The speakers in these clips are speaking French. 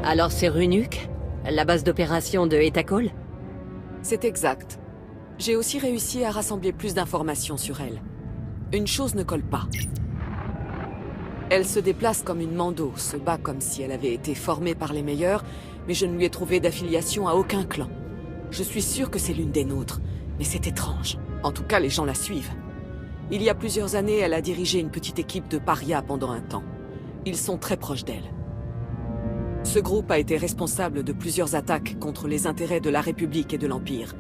Alors c'est Runuk? La base d'opération de Etacol? C'est exact. J'ai aussi réussi à rassembler plus d'informations sur elle. Une chose ne colle pas. Elle se déplace comme une Mando, se bat comme si elle avait été formée par les meilleurs, mais je ne lui ai trouvé d'affiliation à aucun clan. Je suis sûr que c'est l'une des nôtres, mais c'est étrange. En tout cas, les gens la suivent. Il y a plusieurs années, elle a dirigé une petite équipe de parias pendant un temps. Ils sont très proches d'elle. Ce groupe a été responsable de plusieurs attaques contre les intérêts de la République et de l'Empire.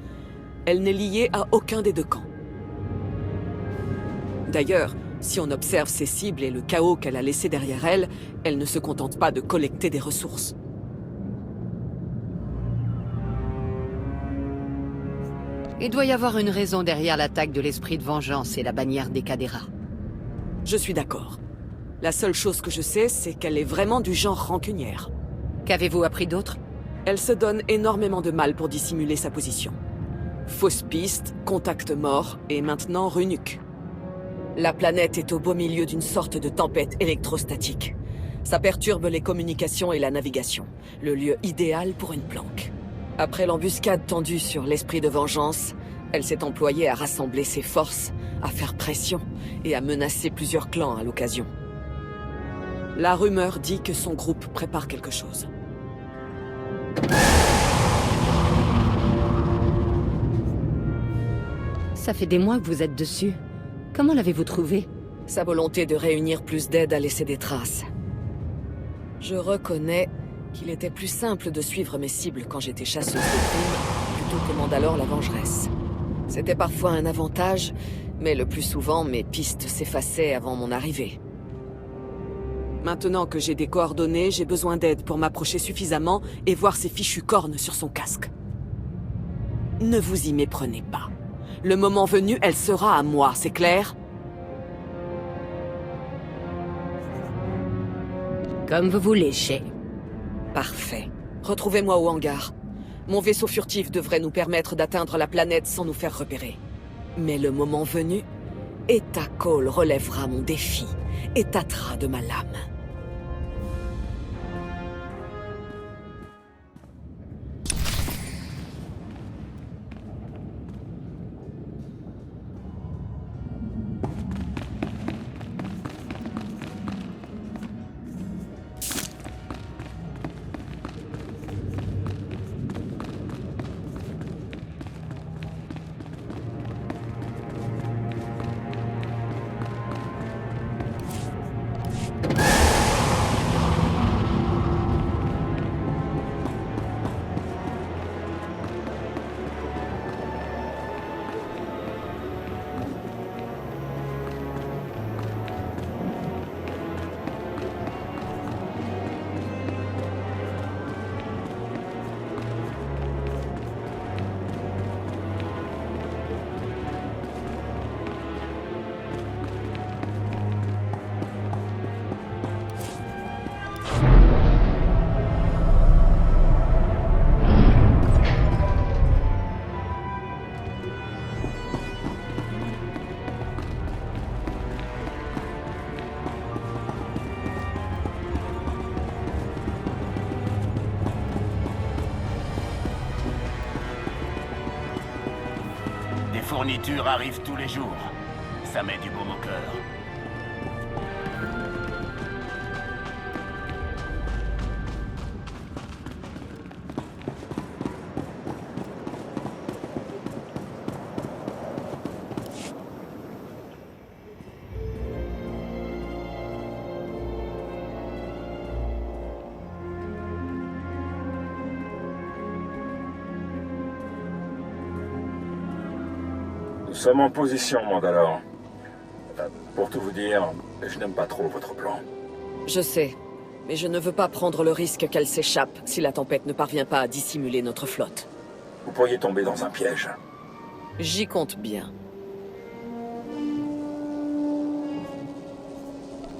Elle n'est liée à aucun des deux camps. D'ailleurs, si on observe ses cibles et le chaos qu'elle a laissé derrière elle, elle ne se contente pas de collecter des ressources. Il doit y avoir une raison derrière l'attaque de l'esprit de vengeance et la bannière des Cadera. Je suis d'accord. La seule chose que je sais, c'est qu'elle est vraiment du genre rancunière. Qu'avez-vous appris d'autre? Elle se donne énormément de mal pour dissimuler sa position. Fausse piste, contact mort, et maintenant Runuk. La planète est au beau milieu d'une sorte de tempête électrostatique. Ça perturbe les communications et la navigation, le lieu idéal pour une planque. Après l'embuscade tendue sur l'esprit de vengeance, elle s'est employée à rassembler ses forces, à faire pression et à menacer plusieurs clans à l'occasion. La rumeur dit que son groupe prépare quelque chose. Ça fait des mois que vous êtes dessus. Comment l'avez-vous trouvé? Sa volonté de réunir plus d'aide a laissé des traces. Je reconnais qu'il était plus simple de suivre mes cibles quand j'étais chasseuse de primes plutôt que Mandalore la vengeresse. C'était parfois un avantage, mais le plus souvent mes pistes s'effaçaient avant mon arrivée. Maintenant que j'ai des coordonnées, j'ai besoin d'aide pour m'approcher suffisamment et voir ces fichues cornes sur son casque. Ne vous y méprenez pas. Le moment venu, elle sera à moi, c'est clair? Comme vous voulez, Shay. Parfait. Retrouvez-moi au hangar. Mon vaisseau furtif devrait nous permettre d'atteindre la planète sans nous faire repérer. Mais le moment venu, Etacol relèvera mon défi et tâtera de ma lame. Des fournitures arrivent tous les jours. Ça met du baume au cœur. Nous sommes en position, Mandalore. Pour tout vous dire, je n'aime pas trop votre plan. Je sais, mais je ne veux pas prendre le risque qu'elle s'échappe si la tempête ne parvient pas à dissimuler notre flotte. Vous pourriez tomber dans un piège. J'y compte bien.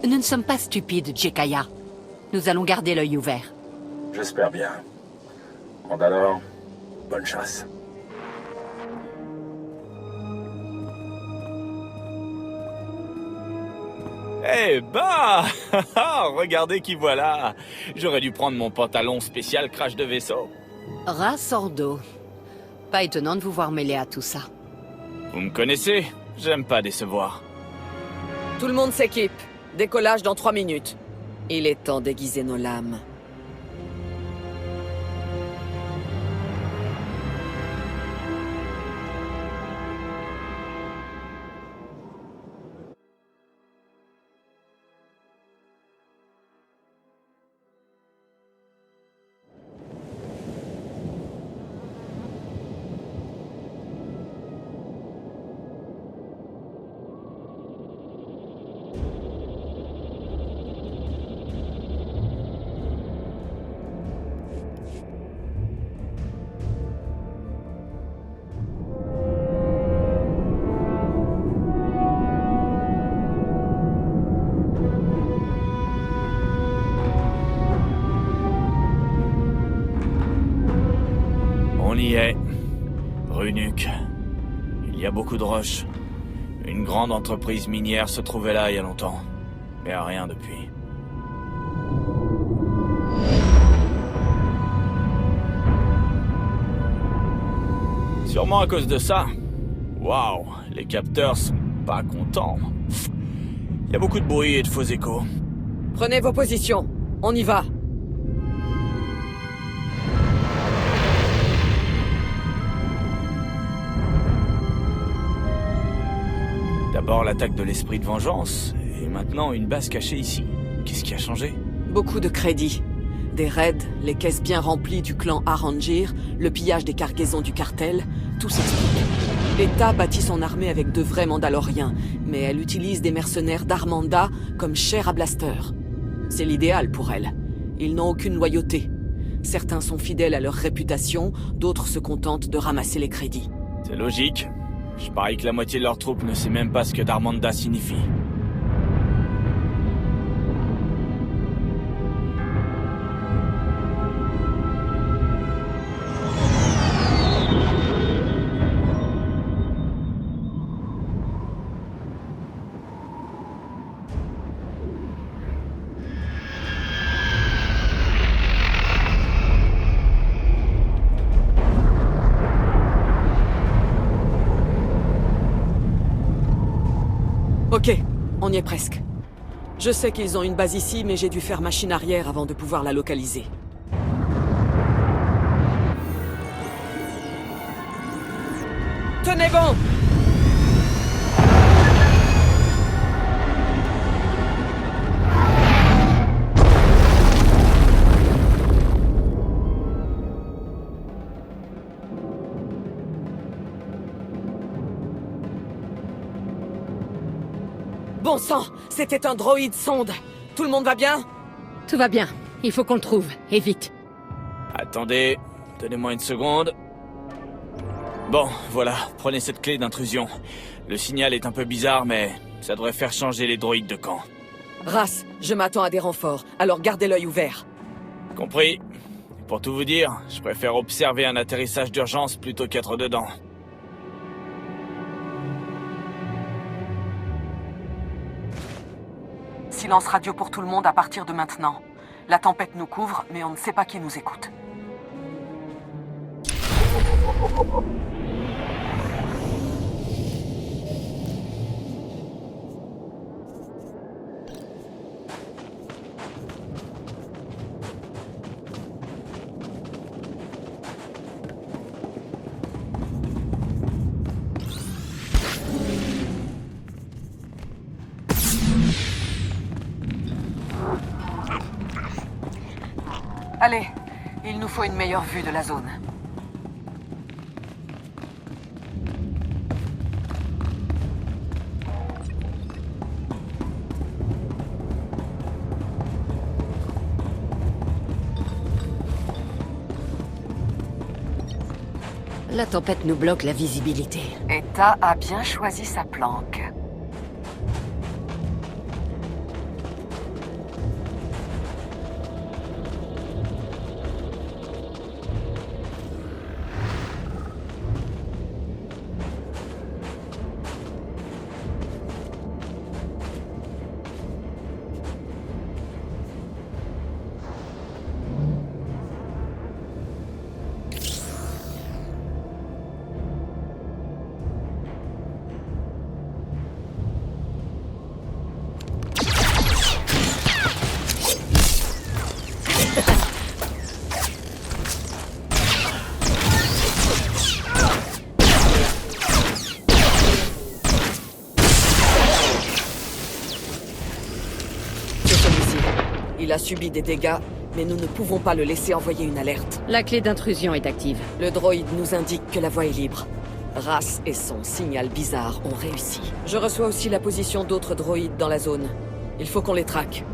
Nous ne sommes pas stupides, Jekaya. Nous allons garder l'œil ouvert. J'espère bien. Mandalore, bonne chasse. Eh ben, regardez qui voilà. J'aurais dû prendre mon pantalon spécial crash de vaisseau. Ras Ordo. Pas étonnant de vous voir mêlé à tout ça. Vous me connaissez, j'aime pas décevoir. Tout le monde s'équipe. Décollage dans 3 minutes. Il est temps d'aiguiser nos lames. On y est. Runuk. Il y a beaucoup de roches. Une grande entreprise minière se trouvait là il y a longtemps. Mais rien depuis. Sûrement à cause de ça. Waouh, les capteurs sont pas contents. Il y a beaucoup de bruit et de faux échos. Prenez vos positions. On y va. D'abord l'attaque de l'esprit de vengeance, et maintenant une base cachée ici. Qu'est-ce qui a changé? Beaucoup de crédits. Des raids, les caisses bien remplies du clan Arangir, le pillage des cargaisons du cartel, tout s'explique. L'État bâtit son armée avec de vrais Mandaloriens, mais elle utilise des mercenaires d'Armanda comme chair à blaster. C'est l'idéal pour elle. Ils n'ont aucune loyauté. Certains sont fidèles à leur réputation, d'autres se contentent de ramasser les crédits. C'est logique. Je parie que la moitié de leurs troupes ne sait même pas ce que Darmanda signifie. Ok, on y est presque. Je sais qu'ils ont une base ici, mais j'ai dû faire machine arrière avant de pouvoir la localiser. Tenez bon! Bon sang, c'était un droïde sonde. Tout le monde va bien? Tout va bien. Il faut qu'on le trouve. Et vite. Attendez, donnez-moi une seconde. Bon, voilà, prenez cette clé d'intrusion. Le signal est un peu bizarre, mais ça devrait faire changer les droïdes de camp. Ras, je m'attends à des renforts, alors gardez l'œil ouvert. Compris. Pour tout vous dire, je préfère observer un atterrissage d'urgence plutôt qu'être dedans. Silence radio pour tout le monde à partir de maintenant. La tempête nous couvre, mais on ne sait pas qui nous écoute. Allez, il nous faut une meilleure vue de la zone. La tempête nous bloque la visibilité. Eta a bien choisi sa planque. Il a subi des dégâts, mais nous ne pouvons pas le laisser envoyer une alerte. La clé d'intrusion est active. Le droïde nous indique que la voie est libre. Race et son signal bizarre ont réussi. Je reçois aussi la position d'autres droïdes dans la zone. Il faut qu'on les traque.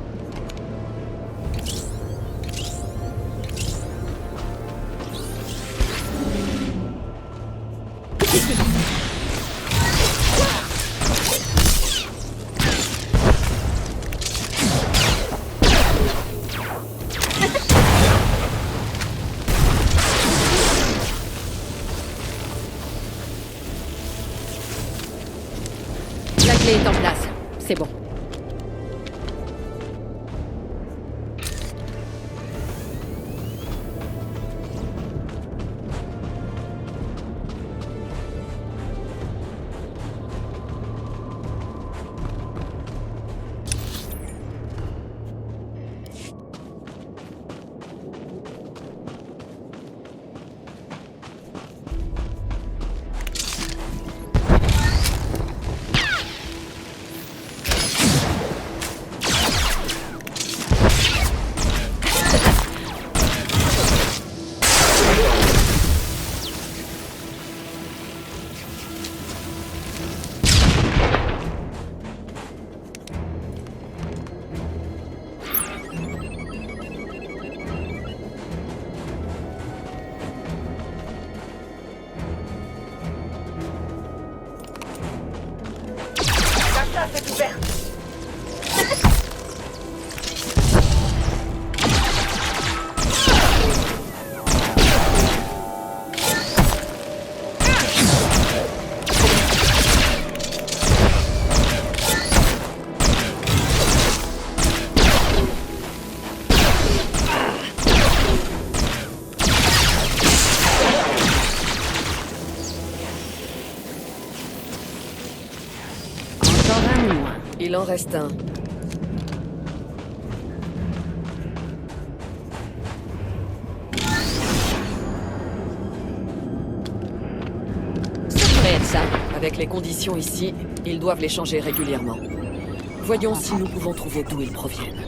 La clé est en place. C'est bon. Il en reste un. Ça pourrait être ça. Avec les conditions ici, ils doivent les changer régulièrement. Voyons si nous pouvons trouver d'où ils proviennent.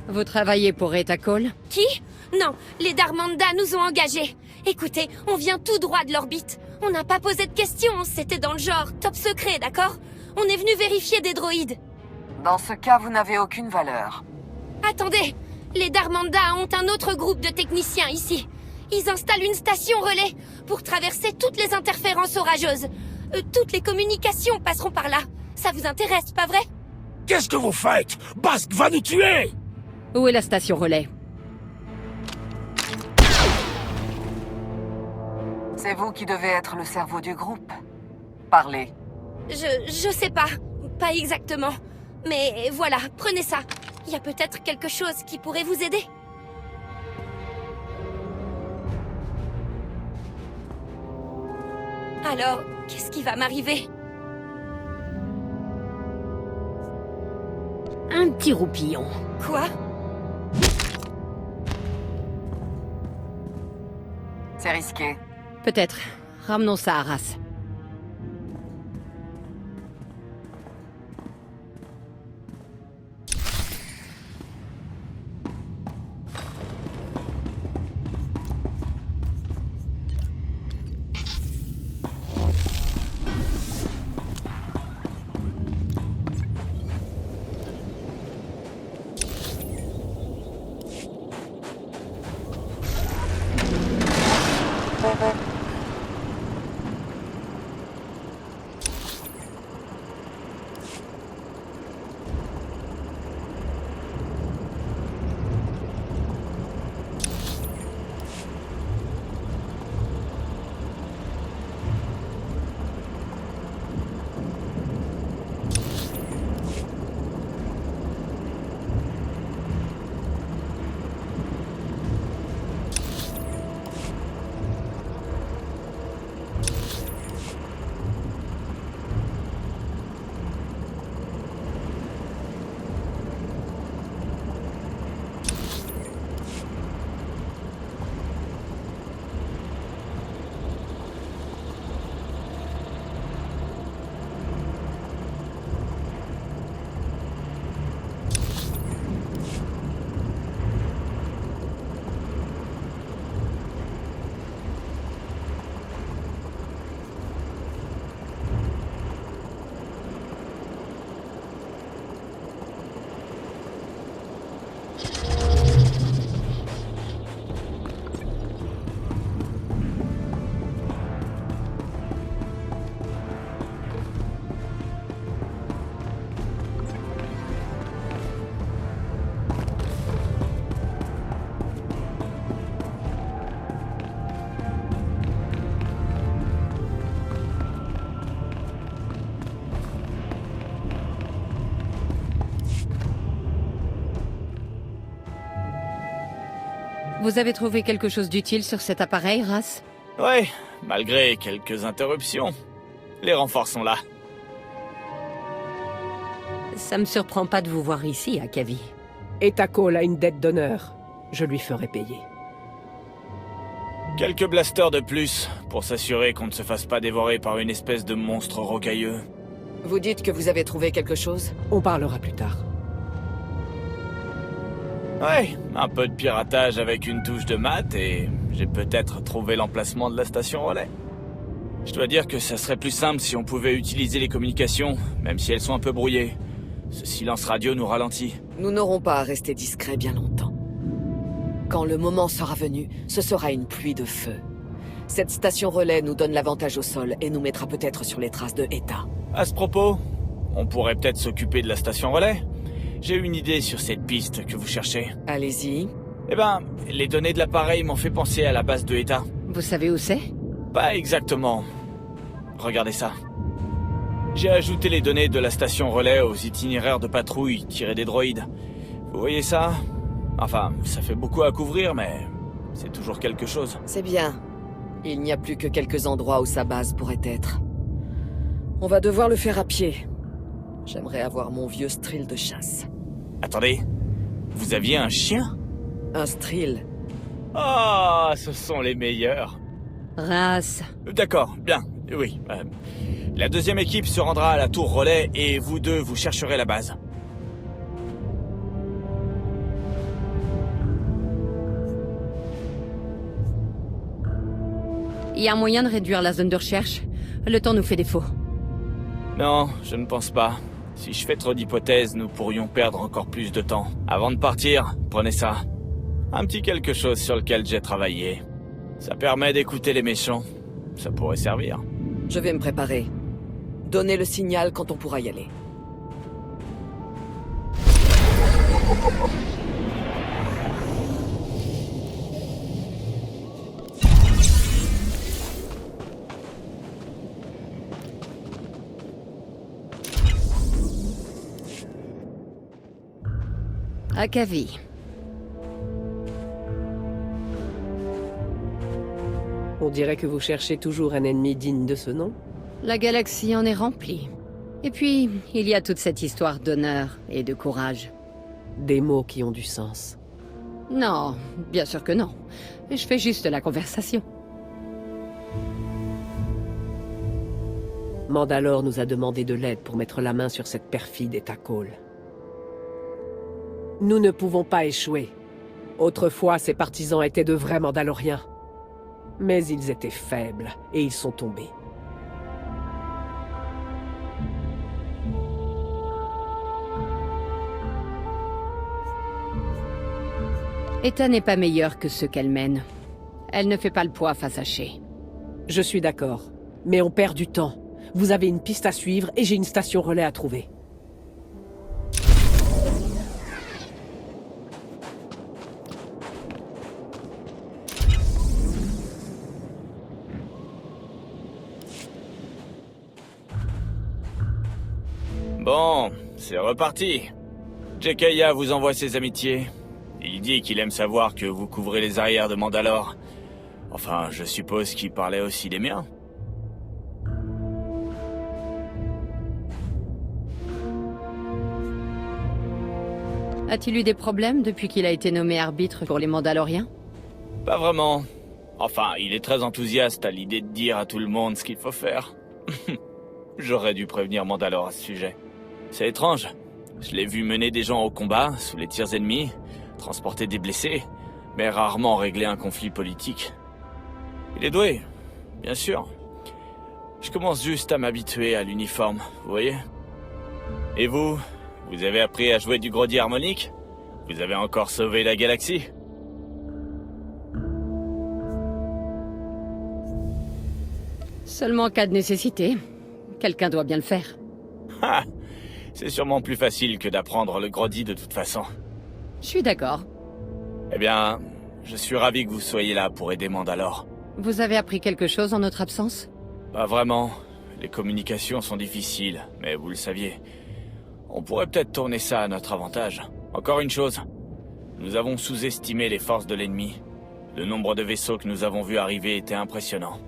Vous travaillez pour Eta Cole? Qui? Non, les Darmanda nous ont engagés. Écoutez, on vient tout droit de l'orbite. On n'a pas posé de questions, c'était dans le genre top secret, d'accord? On est venu vérifier des droïdes. Dans ce cas, vous n'avez aucune valeur. Attendez, Les Darmanda ont un autre groupe de techniciens ici. Ils installent une station relais pour traverser toutes les interférences orageuses. Toutes les communications passeront par là. Ça vous intéresse, pas vrai? Qu'est-ce que vous faites? Bast va nous tuer! Où est la station relais? C'est vous qui devez être le cerveau du groupe. Parlez. Je sais pas. Pas exactement. Mais voilà, prenez ça. Il y a peut-être quelque chose qui pourrait vous aider. Alors, qu'est-ce qui va m'arriver? Un petit roupillon. Quoi? C'est risqué. Peut-être. Ramenons ça à Arras. Vous avez trouvé quelque chose d'utile sur cet appareil, Ras? Ouais, malgré quelques interruptions. Les renforts sont là. Ça me surprend pas de vous voir ici, Akavi. Etako a une dette d'honneur. Je lui ferai payer. Quelques blasters de plus, pour s'assurer qu'on ne se fasse pas dévorer par une espèce de monstre rocailleux. Vous dites que vous avez trouvé quelque chose? On parlera plus tard. Ouais, un peu de piratage avec une touche de maths et j'ai peut-être trouvé l'emplacement de la station relais. Je dois dire que ça serait plus simple si on pouvait utiliser les communications, même si elles sont un peu brouillées. Ce silence radio nous ralentit. Nous n'aurons pas à rester discrets bien longtemps. Quand le moment sera venu, ce sera une pluie de feu. Cette station relais nous donne l'avantage au sol et nous mettra peut-être sur les traces de Eta. À ce propos, on pourrait peut-être s'occuper de la station relais. J'ai une idée sur cette piste que vous cherchez. Allez-y. Eh ben, les données de l'appareil m'ont fait penser à la base de Eta. Vous savez où c'est? Pas exactement. Regardez ça. J'ai ajouté les données de la station relais aux itinéraires de patrouille tirés des droïdes. Vous voyez ça? Enfin, ça fait beaucoup à couvrir, mais c'est toujours quelque chose. C'est bien. Il n'y a plus que quelques endroits où sa base pourrait être. On va devoir le faire à pied. J'aimerais avoir mon vieux Strill de chasse. Attendez, vous aviez un chien? Un Strill? Ah, ce sont les meilleurs. Ras. D'accord, bien, oui. La deuxième équipe se rendra à la tour relais et vous deux, vous chercherez la base. Il y a un moyen de réduire la zone de recherche? Le temps nous fait défaut. Non, je ne pense pas. Si je fais trop d'hypothèses, nous pourrions perdre encore plus de temps. Avant de partir, prenez ça. Un petit quelque chose sur lequel j'ai travaillé. Ça permet d'écouter les méchants. Ça pourrait servir. Je vais me préparer. Donnez le signal quand on pourra y aller. Akavi. On dirait que vous cherchez toujours un ennemi digne de ce nom. La galaxie en est remplie. Et puis, il y a toute cette histoire d'honneur et de courage. Des mots qui ont du sens. Non, bien sûr que non. Je fais juste la conversation. Mandalore nous a demandé de l'aide pour mettre la main sur cette perfide État Cole. Nous ne pouvons pas échouer. Autrefois, ces partisans étaient de vrais Mandaloriens. Mais ils étaient faibles, et ils sont tombés. Eta n'est pas meilleure que ceux qu'elle mène. Elle ne fait pas le poids face à Shay. Je suis d'accord, mais on perd du temps. Vous avez une piste à suivre, et j'ai une station relais à trouver. Bon, c'est reparti. Jekaya vous envoie ses amitiés. Il dit qu'il aime savoir que vous couvrez les arrières de Mandalore. Enfin, je suppose qu'il parlait aussi des miens. A-t-il eu des problèmes depuis qu'il a été nommé arbitre pour les Mandaloriens? Pas vraiment. Enfin, il est très enthousiaste à l'idée de dire à tout le monde ce qu'il faut faire. J'aurais dû prévenir Mandalore à ce sujet. C'est étrange. Je l'ai vu mener des gens au combat, sous les tirs ennemis, transporter des blessés, mais rarement régler un conflit politique. Il est doué, bien sûr. Je commence juste à m'habituer à l'uniforme, vous voyez? Et vous avez appris à jouer du grodier harmonique? Vous avez encore sauvé la galaxie? Seulement en cas de nécessité. Quelqu'un doit bien le faire. Ha! C'est sûrement plus facile que d'apprendre le grodi de toute façon. Je suis d'accord. Eh bien, je suis ravi que vous soyez là pour aider Mandalore. Vous avez appris quelque chose en notre absence? Pas vraiment. Les communications sont difficiles, mais vous le saviez. On pourrait peut-être tourner ça à notre avantage. Encore une chose. Nous avons sous-estimé les forces de l'ennemi. Le nombre de vaisseaux que nous avons vus arriver était impressionnant.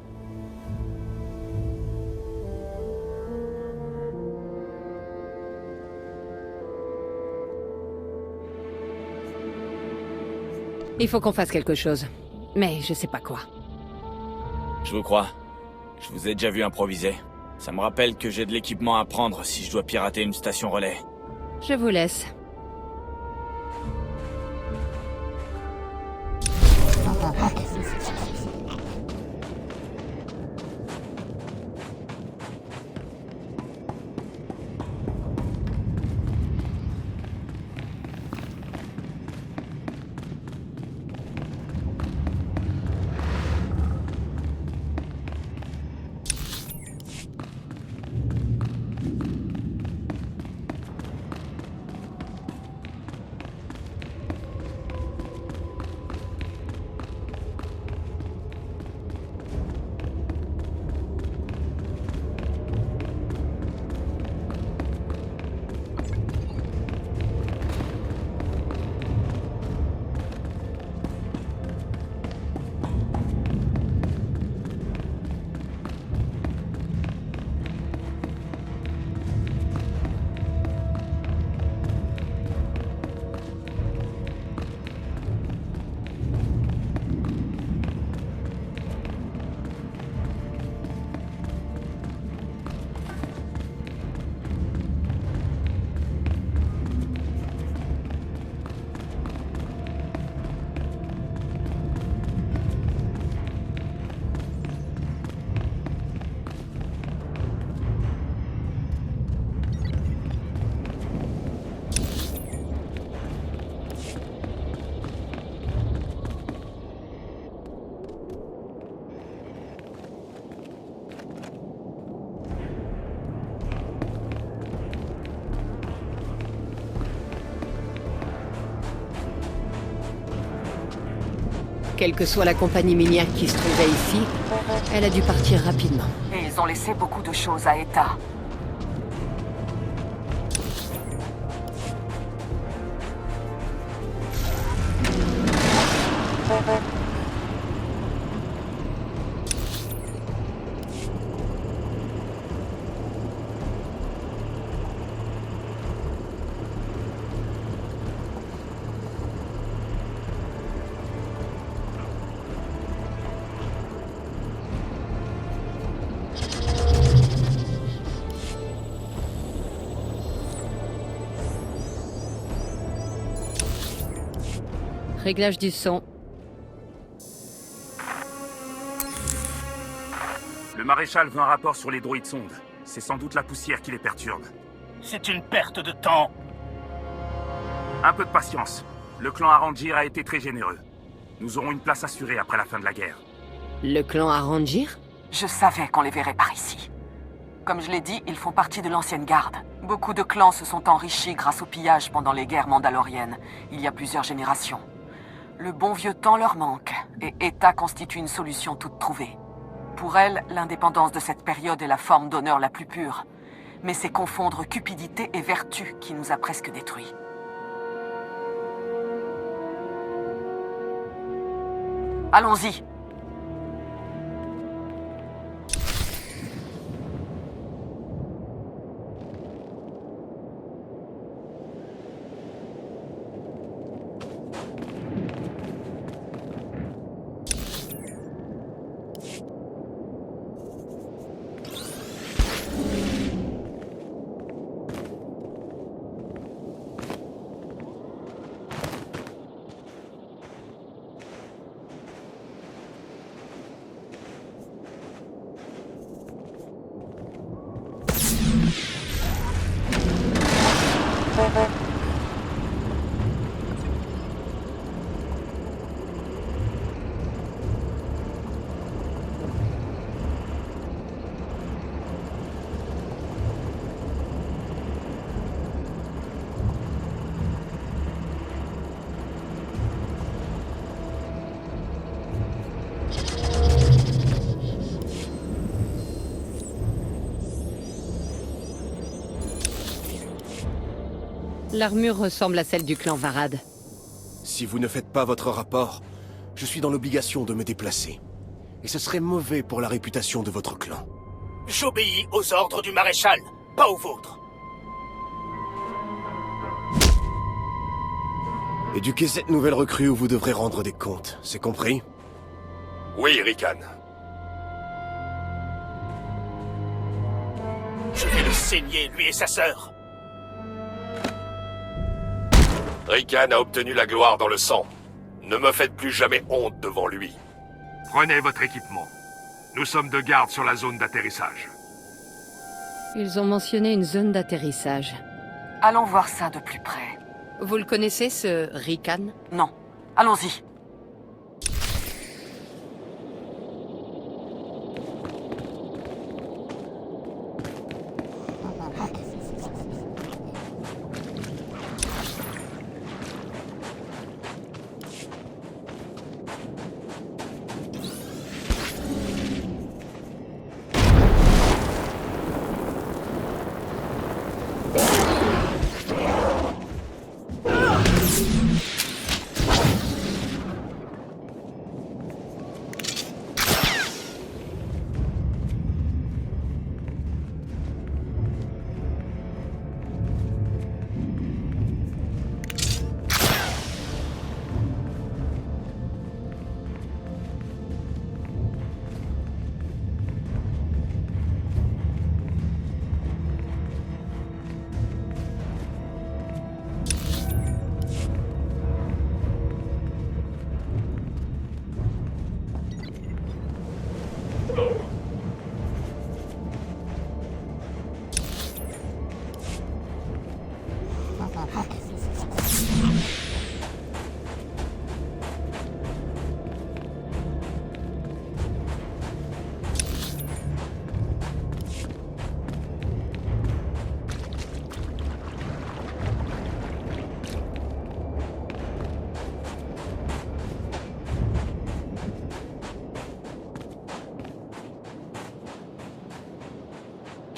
Il faut qu'on fasse quelque chose. Mais je sais pas quoi. Je vous crois. Je vous ai déjà vu improviser. Ça me rappelle que j'ai de l'équipement à prendre si je dois pirater une station relais. Je vous laisse. Quelle que soit la compagnie minière qui se trouvait ici, elle a dû partir rapidement. Et ils ont laissé beaucoup de choses à Eta. Réglage du son. Le maréchal veut un rapport sur les droïdes sondes. C'est sans doute la poussière qui les perturbe. C'est une perte de temps. Un peu de patience. Le clan Arangir a été très généreux. Nous aurons une place assurée après la fin de la guerre. Le clan Arangir? Je savais qu'on les verrait par ici. Comme je l'ai dit, ils font partie de l'ancienne garde. Beaucoup de clans se sont enrichis grâce au pillage pendant les guerres mandaloriennes, il y a plusieurs générations. Le bon vieux temps leur manque, et Eta constitue une solution toute trouvée. Pour elle, l'indépendance de cette période est la forme d'honneur la plus pure. Mais c'est confondre cupidité et vertu qui nous a presque détruits. Allons-y. L'armure ressemble à celle du clan Varad. Si vous ne faites pas votre rapport, je suis dans l'obligation de me déplacer. Et ce serait mauvais pour la réputation de votre clan. J'obéis aux ordres du maréchal, pas aux vôtres. Éduquez cette nouvelle recrue ou vous devrez rendre des comptes, c'est compris? Oui, Rikan. Je vais le saigner, lui et sa sœur. Rikan a obtenu la gloire dans le sang. Ne me faites plus jamais honte devant lui. Prenez votre équipement. Nous sommes de garde sur la zone d'atterrissage. Ils ont mentionné une zone d'atterrissage. Allons voir ça de plus près. Vous le connaissez, ce Rikan? Non. Allons-y.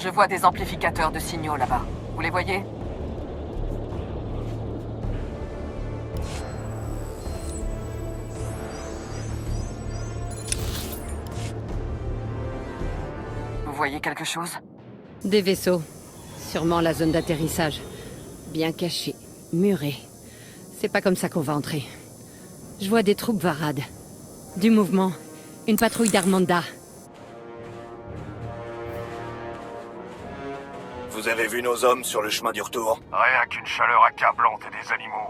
Je vois des amplificateurs de signaux là-bas. Vous les voyez? Vous voyez quelque chose? Des vaisseaux. Sûrement la zone d'atterrissage. Bien cachée, murée. C'est pas comme ça qu'on va entrer. Je vois des troupes Varad. Du mouvement. Une patrouille d'Armanda. Vous avez vu nos hommes sur le chemin du retour? Rien qu'une chaleur accablante et des animaux.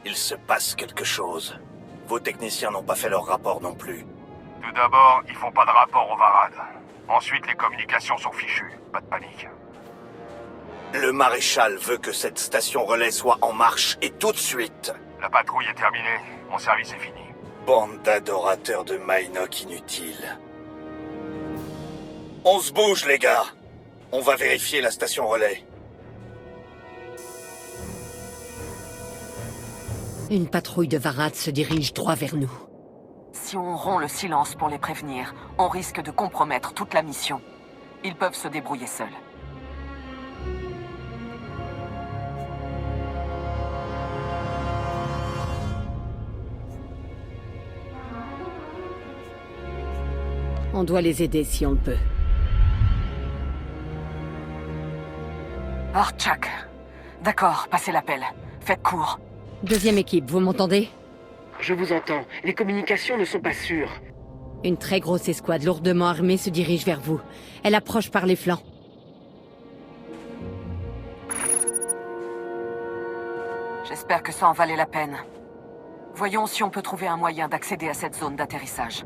Il se passe quelque chose. Vos techniciens n'ont pas fait leur rapport non plus. Tout d'abord, ils font pas de rapport au Varad. Ensuite, les communications sont fichues. Pas de panique. Le maréchal veut que cette station relais soit en marche, et tout de suite. La patrouille est terminée. Mon service est fini. Bande d'adorateurs de Mynock inutiles. On se bouge, les gars. On va vérifier la station relais. Une patrouille de Varad se dirige droit vers nous. Si on rompt le silence pour les prévenir, on risque de compromettre toute la mission. Ils peuvent se débrouiller seuls. On doit les aider si on le peut. Archak. D'accord, passez l'appel. Faites court. Deuxième équipe, vous m'entendez? Je vous entends. Les communications ne sont pas sûres. Une très grosse escouade lourdement armée se dirige vers vous. Elle approche par les flancs. J'espère que ça en valait la peine. Voyons si on peut trouver un moyen d'accéder à cette zone d'atterrissage.